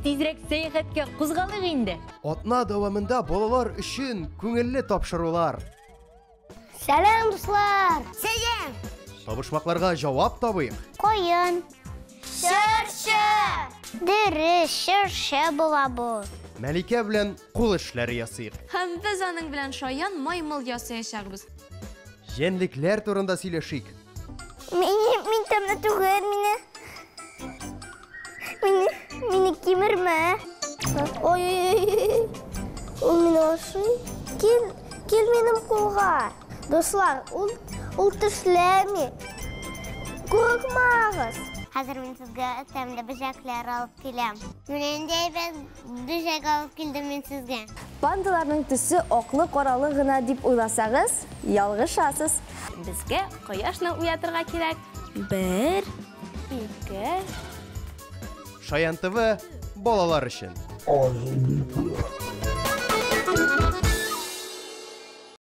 тизрәк сәяхәткә кузгалык инде. Атна дәвамында балалар өчен күңелле тапшырулар. Сәлам, дуслар! Сәлам! Табышмакларга җавап табыйк. Коен. Шыршы! Дөрес, шыршы була бу. Мәликә белән кул эшләре ясыйк. Һәм без аның белән шаян маймыл ясаячакбыз. Җәнлекләр турында сөйләшик. Мин тәмле түгел, мине кимермә. Ой, ул мине ашый. Кил минем кулга. Дуслар, ул тешләми. Курыкмагыз. Хәзер мин сезгә тәмле бөҗәкләр алып киләм. Менә бер бөҗәк алып килдем мин сезгә. Пандаларның төсе аклы каралы гына дип уйласагыз, ялгышасыз. Безгә кояшны уятырга кирәк. 1, 2. Шаян ТВ балалар өчен.